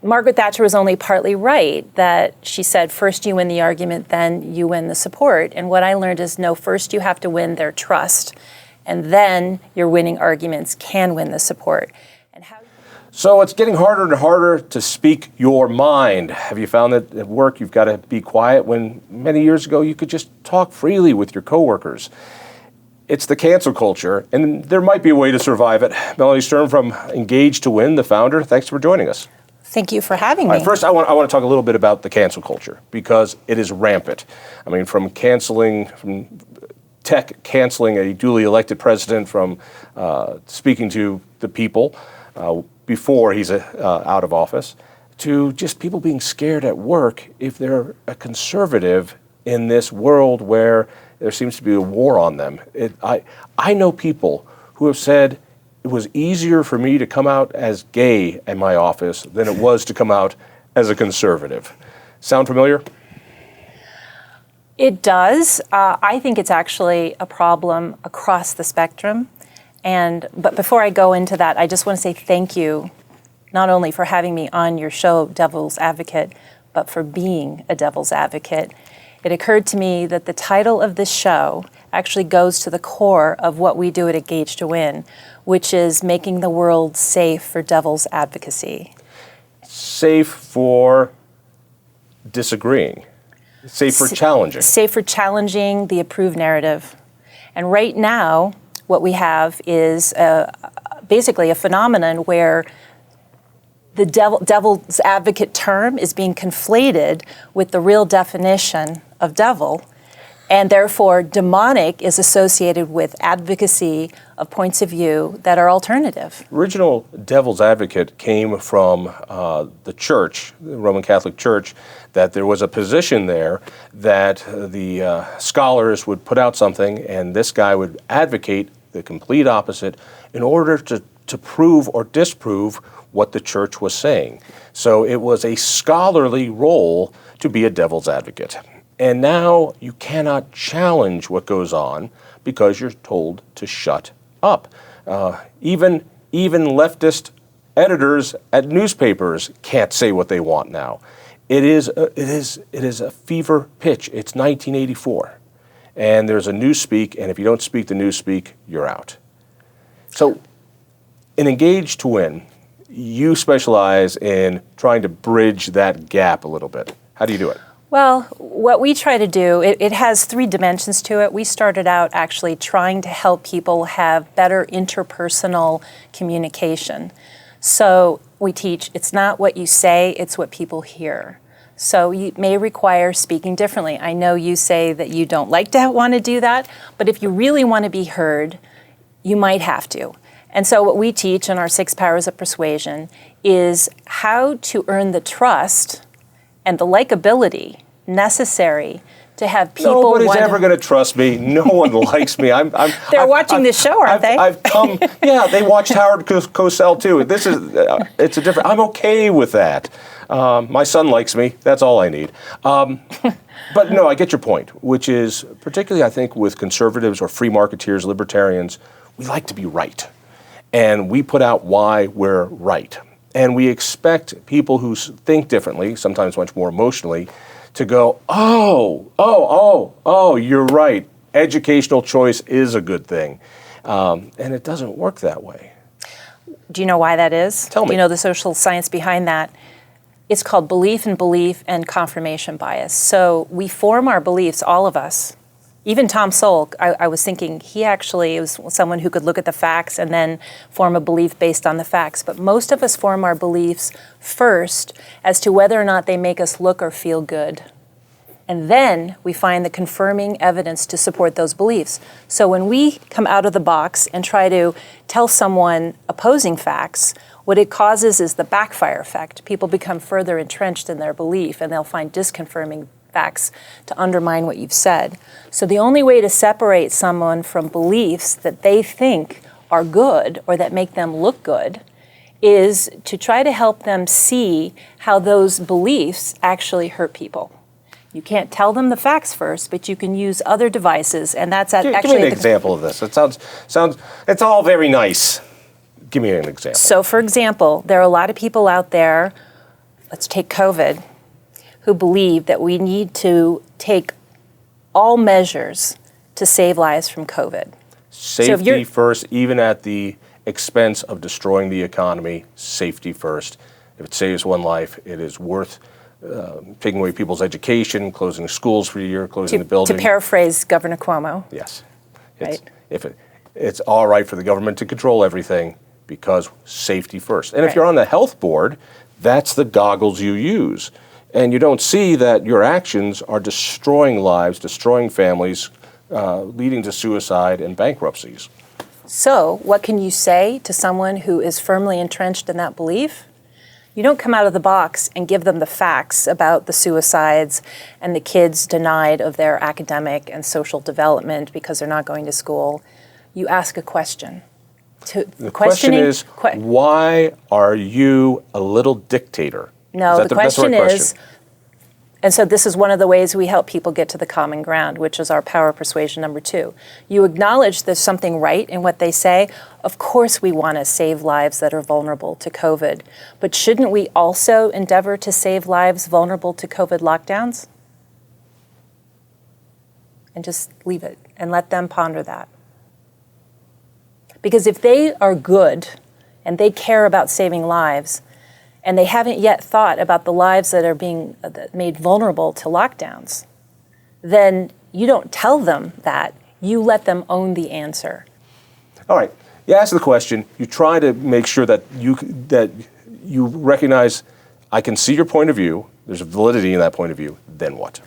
Margaret Thatcher was only partly right that she said, first you win the argument, then you win the support. And what I learned is, no, first you have to win their trust, and then your winning arguments can win the support. So it's getting harder and harder to speak your mind. Have you found that at work you've got to be quiet when many years ago you could just talk freely with your coworkers? It's the cancel culture, and there might be a way to survive it. Melanie Sturm from Engage to Win, the founder, thanks for joining us. Thank you for having me. All right, first, I want to talk a little bit about the cancel culture, because it is rampant. I mean, from tech canceling a duly elected president, from speaking to the people before he's out of office, to just people being scared at work if they're a conservative in this world where there seems to be a war on them. I know people who have said it was easier for me to come out as gay in my office than it was to come out as a conservative. Sound familiar? It does. I think it's actually a problem across the spectrum. But before I go into that, I just want to say thank you, not only for having me on your show, Devil's Advocate, but for being a devil's advocate. It occurred to me that the title of this show actually goes to the core of what we do at Engage to Win, which is making the world safe for devil's advocacy. Safe for disagreeing. Safe for challenging. Safe for challenging the approved narrative. And right now, what we have is basically a phenomenon where the devil's advocate term is being conflated with the real definition of devil, and therefore demonic is associated with advocacy of points of view that are alternative. Original devil's advocate came from the church, the Roman Catholic Church, that there was a position there that the scholars would put out something and this guy would advocate the complete opposite in order to prove or disprove what the church was saying. So it was a scholarly role to be a devil's advocate. And now you cannot challenge what goes on because you're told to shut up. Even leftist editors at newspapers can't say what they want now. It is a fever pitch. It's 1984. And there's a newspeak, and if you don't speak the newspeak, you're out. So in Engage to Win, you specialize in trying to bridge that gap a little bit. How do you do it? Well, what we try to do, it has three dimensions to it. We started out actually trying to help people have better interpersonal communication. So we teach it's not what you say, it's what people hear. So you may require speaking differently. I know you say that you don't like to want to do that, but if you really want to be heard, you might have to. And so what we teach in our 6 powers of persuasion is how to earn the trust and the likability necessary to have people. Nobody's ever going to trust me. No one likes me. They're watching this show, aren't they? I've come. Yeah, they watched Howard Cosell too. This is it's a different. I'm okay with that. My son likes me. That's all I need. But no, I get your point, which is particularly I think with conservatives or free marketeers, libertarians, we like to be right, and we put out why we're right. And we expect people who think differently, sometimes much more emotionally, to go, oh, you're right. Educational choice is a good thing. And it doesn't work that way. Do you know why that is? Tell me. Do you know the social science behind that? It's called belief and confirmation bias. So we form our beliefs, all of us. Even Tom Sowell, I was thinking, he actually was someone who could look at the facts and then form a belief based on the facts. But most of us form our beliefs first as to whether or not they make us look or feel good. And then we find the confirming evidence to support those beliefs. So when we come out of the box and try to tell someone opposing facts, what it causes is the backfire effect. People become further entrenched in their belief and they'll find disconfirming facts to undermine what you've said. So the only way to separate someone from beliefs that they think are good or that make them look good is to try to help them see how those beliefs actually hurt people. You can't tell them the facts first, but you can use other devices, and that's actually... Give me an example of this. It sounds, it's all very nice. Give me an example. So, for example, there are a lot of people out there let's take COVID, who believe that we need to take all measures to save lives from COVID. Safety first, even at the expense of destroying the economy, safety first. If it saves one life, it is worth taking away people's education, closing schools for a year, closing the building. To paraphrase Governor Cuomo. Yes. Right. It's all right for the government to control everything because safety first. And if Right. you're on the health board, that's the goggles you use. And you don't see that your actions are destroying lives, destroying families, leading to suicide and bankruptcies. So, what can you say to someone who is firmly entrenched in that belief? You don't come out of the box and give them the facts about the suicides and the kids denied of their academic and social development because they're not going to school. You ask a question. The question is, why are you a little dictator? No, the question is, and so this is one of the ways we help people get to the common ground, which is our power of persuasion number 2. You acknowledge there's something right in what they say. Of course we want to save lives that are vulnerable to COVID, but shouldn't we also endeavor to save lives vulnerable to COVID lockdowns? And just leave it and let them ponder that. Because if they are good and they care about saving lives, and they haven't yet thought about the lives that are being made vulnerable to lockdowns, then you don't tell them that. You let them own the answer. All right. You ask the question. You try to make sure that you recognize, I can see your point of view. There's a validity in that point of view. Then what?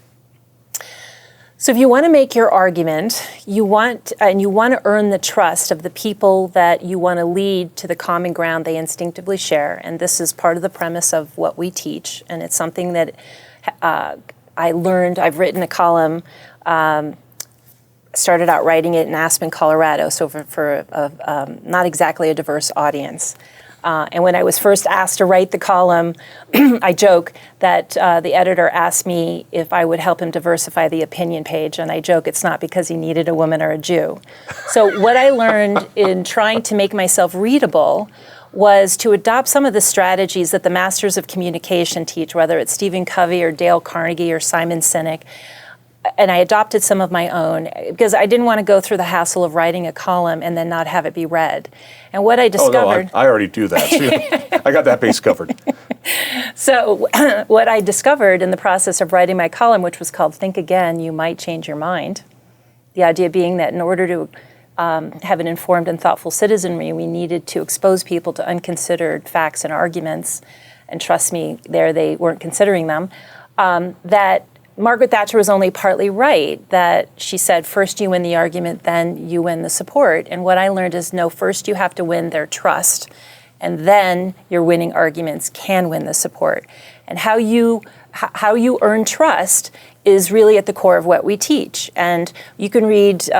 So if you want to make your argument, you want to earn the trust of the people that you want to lead to the common ground they instinctively share. And this is part of the premise of what we teach. And it's something that I learned. I've written a column, started out writing it in Aspen, Colorado, so for not exactly a diverse audience. And when I was first asked to write the column, I joke that the editor asked me if I would help him diversify the opinion page. And I joke it's not because he needed a woman or a Jew. So what I learned in trying to make myself readable was to adopt some of the strategies that the masters of communication teach, whether it's Stephen Covey or Dale Carnegie or Simon Sinek. And I adopted some of my own because I didn't want to go through the hassle of writing a column and then not have it be read. And what I discovered... I already do that. I got that base covered. So what I discovered in the process of writing my column, which was called Think Again, You Might Change Your Mind, the idea being that in order to have an informed and thoughtful citizenry, we needed to expose people to unconsidered facts and arguments. And trust me, they weren't considering them. That Margaret Thatcher was only partly right, that she said, first you win the argument, then you win the support. And what I learned is, no, first you have to win their trust, and then your winning arguments can win the support. And how you earn trust is really at the core of what we teach. And you can read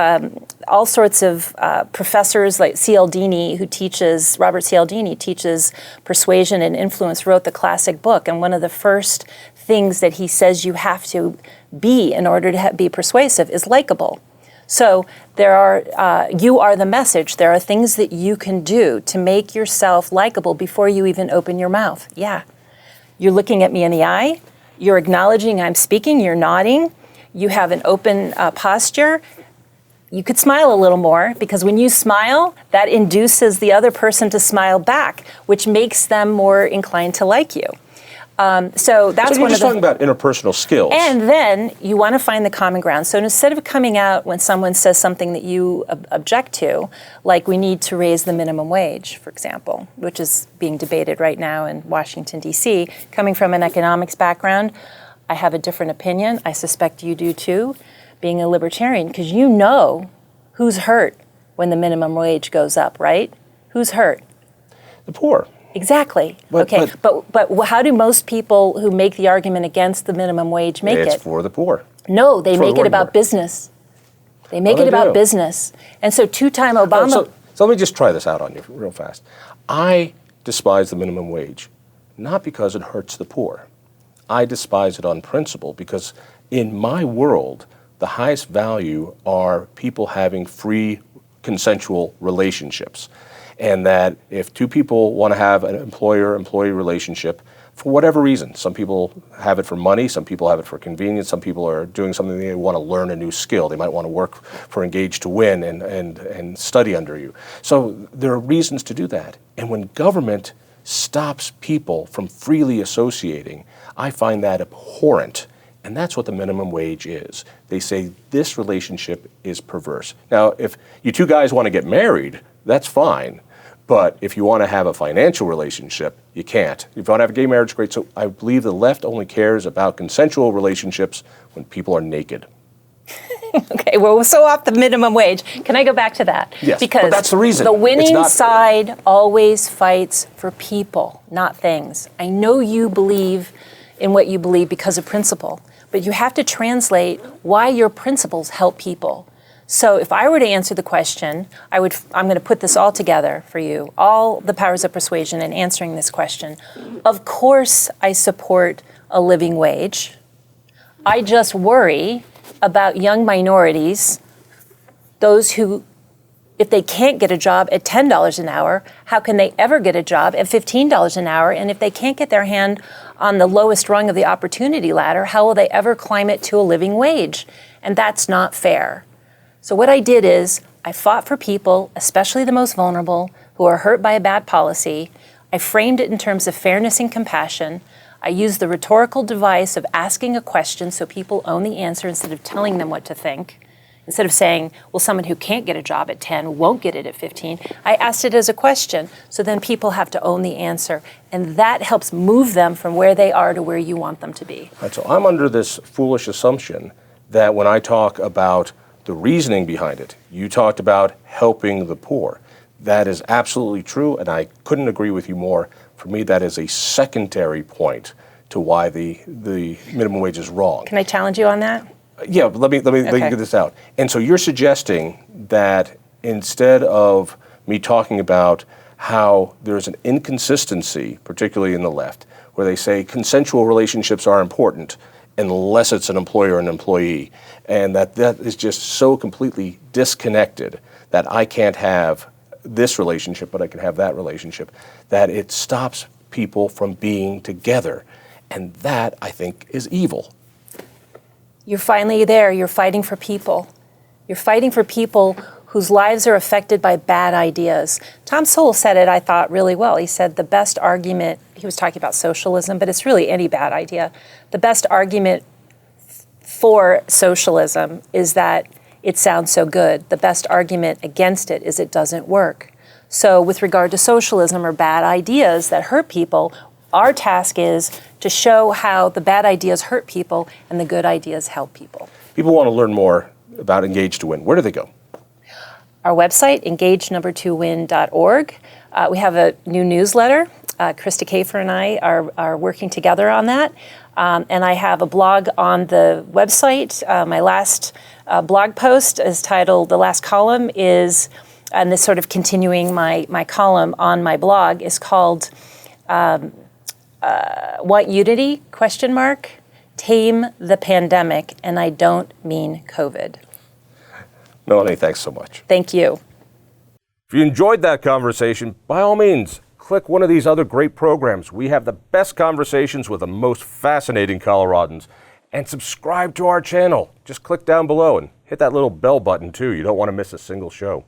all sorts of professors like Robert Cialdini teaches Persuasion and Influence, wrote the classic book. And one of the first things that he says you have to be in order to be persuasive is likable. So you are the message. There are things that you can do to make yourself likable before you even open your mouth. Yeah. You're looking at me in the eye. You're acknowledging I'm speaking. You're nodding. You have an open posture. You could smile a little more, because when you smile, that induces the other person to smile back, which makes them more inclined to like you. So that's you're just talking about interpersonal skills. And then you want to find the common ground. So instead of coming out when someone says something that you object to, like we need to raise the minimum wage, for example, which is being debated right now in Washington, D.C., coming from an economics background, I have a different opinion. I suspect you do too, being a libertarian, because you know who's hurt when the minimum wage goes up, right? Who's hurt? The poor. Exactly. But how do most people who make the argument against the minimum wage make it? It's for the poor. No, they make it about business. They make it about business. And so two-time Obama... So let me just try this out on you real fast. I despise the minimum wage, not because it hurts the poor. I despise it on principle because in my world, the highest value are people having free consensual relationships. And that if two people want to have an employer-employee relationship, for whatever reason. Some people have it for money, some people have it for convenience, some people are doing something they want to learn a new skill. They might want to work for Engage to Win and study under you. So there are reasons to do that. And when government stops people from freely associating, I find that abhorrent. And that's what the minimum wage is. They say this relationship is perverse. Now, if you two guys want to get married, that's fine. But if you want to have a financial relationship, you can't. If you want to have a gay marriage, great. So I believe the left only cares about consensual relationships when people are naked. Okay, well, we're so off the minimum wage. Can I go back to that? Yes, because but that's the reason. The winning side always fights for people, not things. I know you believe in what you believe because of principle, but you have to translate why your principles help people. So if I were to answer the question, I'm going to put this all together for you, all the powers of persuasion in answering this question. Of course, I support a living wage. I just worry about young minorities, those who, if they can't get a job at $10 an hour, how can they ever get a job at $15 an hour? And if they can't get their hand on the lowest rung of the opportunity ladder, how will they ever climb it to a living wage? And that's not fair. So what I did is I fought for people, especially the most vulnerable, who are hurt by a bad policy. I framed it in terms of fairness and compassion. I used the rhetorical device of asking a question so people own the answer instead of telling them what to think. Instead of saying, well, someone who can't get a job at 10 won't get it at 15, I asked it as a question, so then people have to own the answer. And that helps move them from where they are to where you want them to be. Right, so I'm under this foolish assumption that when I talk about the reasoning behind it, you talked about helping the poor. That is absolutely true, and I couldn't agree with you more. For me, that is a secondary point to why the minimum wage is wrong. Can I challenge you on that? Yeah, let me get this out. And so you're suggesting that instead of me talking about how there's an inconsistency, particularly in the left, where they say consensual relationships are important unless it's an employer and employee, and that is just so completely disconnected that I can't have this relationship, but I can have that relationship, that it stops people from being together. And that, I think, is evil. You're finally there. You're fighting for people. You're fighting for people whose lives are affected by bad ideas. Tom Sowell said it, I thought, really well. He said the best argument, he was talking about socialism, but it's really any bad idea. The best argument for socialism is that it sounds so good. The best argument against it is it doesn't work. So with regard to socialism or bad ideas that hurt people, our task is to show how the bad ideas hurt people and the good ideas help people. People want to learn more about Engage to Win. Where do they go? Our website, engage2win.org. We have a new newsletter. Krista Kafer and I are working together on that. And I have a blog on the website. My last blog post is titled, the last column is, and this sort of continuing my column on my blog is called Want Unity? ? Tame the Pandemic, and I don't mean COVID. Melanie, thanks so much. Thank you. If you enjoyed that conversation, by all means, click one of these other great programs. We have the best conversations with the most fascinating Coloradans. And subscribe to our channel. Just click down below and hit that little bell button too. You don't want to miss a single show.